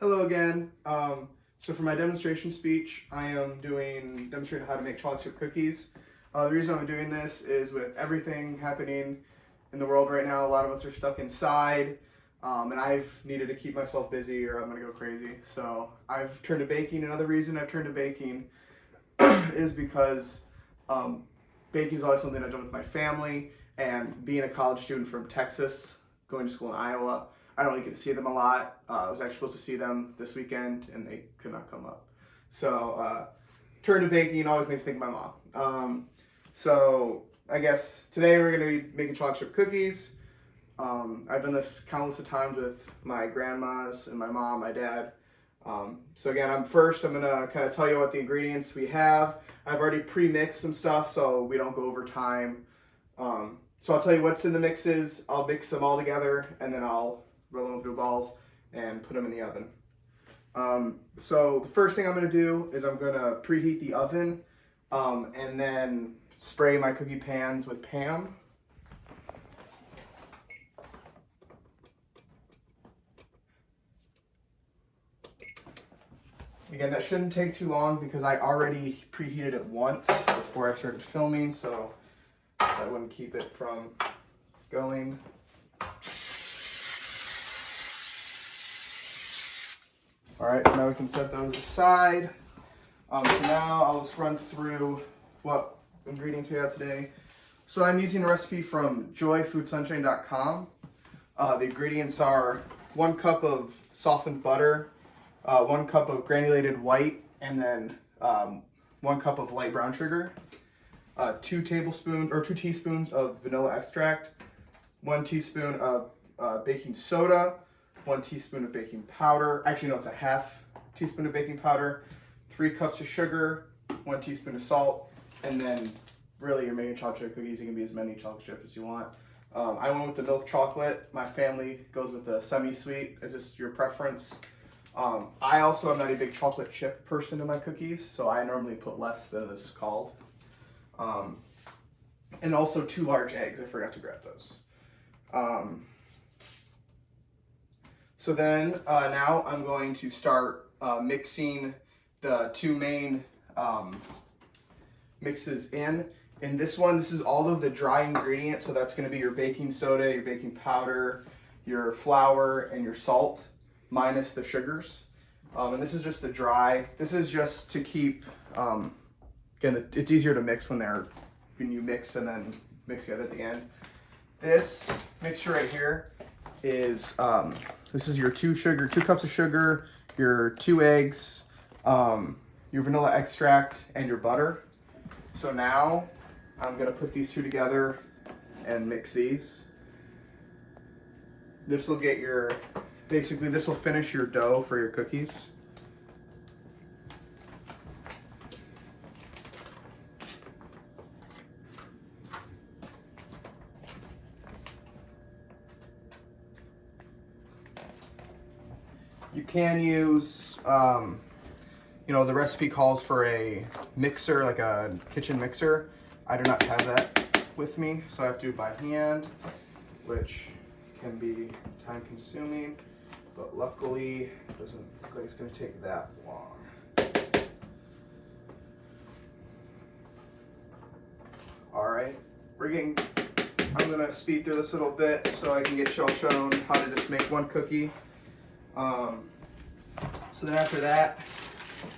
Hello again. So for my demonstration speech, I am demonstrating how to make chocolate chip cookies. The reason I'm doing this is with everything happening in the world right now, a lot of us are stuck inside, and I've needed to keep myself busy or I'm gonna go crazy. So I've turned to baking. Another reason I've turned to baking is because baking is always something I've done with my family, and being a college student from Texas, going to school in Iowa, I don't really get to see them a lot. I was actually supposed to see them this weekend, and they could not come up. So, turn to baking always makes me think of my mom. So, I guess today we're going to be making chocolate chip cookies. I've done this countless of times with my grandmas and my mom, my dad. So again, I'm going to kind of tell you what the ingredients we have. I've already pre-mixed some stuff so we don't go over time. So I'll tell you what's in the mixes. I'll mix them all together, and then I'll roll them into balls and put them in the oven. So the first thing I'm going to do is I'm going to preheat the oven and then spray my cookie pans with Pam. Again, that shouldn't take too long because I already preheated it once before I started filming, so that wouldn't keep it from going. Alright, so now we can set those aside. So now I'll just run through what ingredients we have today. So I'm using a recipe from joyfoodsunshine.com. The ingredients are 1 cup of softened butter, 1 cup of granulated white, and then 1 cup of light brown sugar, 2 teaspoons of vanilla extract, 1 teaspoon of baking soda, 1 teaspoon of baking powder. Actually, no, it's a half teaspoon of baking powder, 3 cups of sugar, 1 teaspoon of salt, and then really you're making chocolate chip cookies. You can be as many chocolate chips as you want. I went with the milk chocolate. My family goes with the semi-sweet. Is this your preference? I also am not a big chocolate chip person in my cookies, so I normally put less than is called. And also 2 large eggs. I forgot to grab those. So then now I'm going to start mixing the 2 main mixes in. In this one, this is all of the dry ingredients. So that's going to be your baking soda, your baking powder, your flour, and your salt, minus the sugars. And this is just the dry. This is just to keep, again, it's easier to mix when you mix and then mix together at the end. This mixture right here is, this is your 2 cups of sugar, your 2 eggs, your vanilla extract, and your butter. So now I'm gonna put these 2 together and mix these. This will get basically this will finish your dough for your cookies. You can use, the recipe calls for a mixer, like a kitchen mixer. I do not have that with me, so I have to do it by hand, which can be time consuming, but luckily it doesn't look like it's going to take that long. All right, I'm going to speed through this a little bit so I can get y'all shown how to just make 1 cookie. So then after that,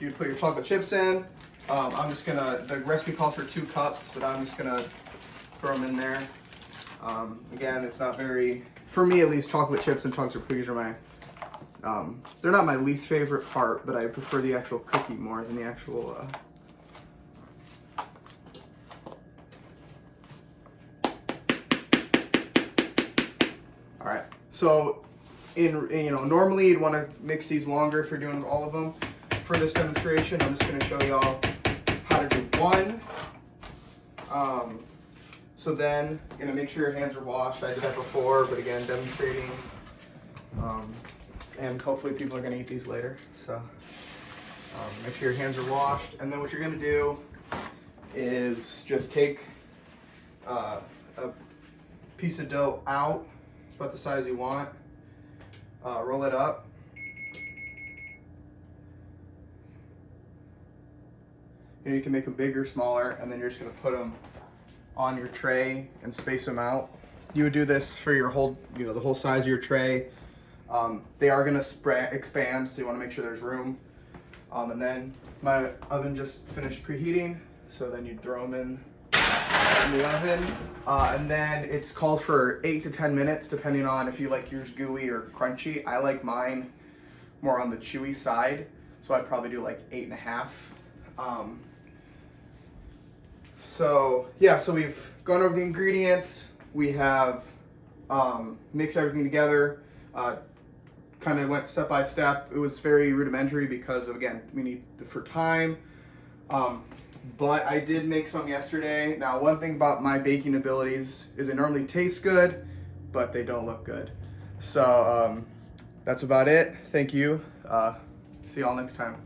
you put your chocolate chips in. The recipe calls for 2 cups, but I'm just gonna throw them in there. Again, it's not for me at least, chocolate chips and chocolate chip cookies are they're not my least favorite part, but I prefer the actual cookie more than the actual, All right, so normally you'd want to mix these longer if you're doing all of them. For this demonstration, I'm just going to show y'all how to do 1. So then, make sure your hands are washed. I did that before, but again, demonstrating. And hopefully people are going to eat these later. So make sure your hands are washed. And then what you're going to do is just take a piece of dough out. It's about the size you want. Roll it up. You can make them bigger, smaller, and then you're just gonna put them on your tray and space them out. You would do this for your whole, the whole size of your tray. They are gonna expand, so you wanna make sure there's room. And then my oven just finished preheating, so then you throw them in the oven. And then it's called for 8 to 10 minutes, depending on if you like yours gooey or crunchy. I like mine more on the chewy side, so I'd probably do like 8.5. So yeah, so we've gone over the ingredients. We have mixed everything together. Kind of went step by step. It was very rudimentary because again, we need for time. But I did make some yesterday. Now, one thing about my baking abilities is they normally taste good, but they don't look good. So that's about it. Thank you. See y'all next time.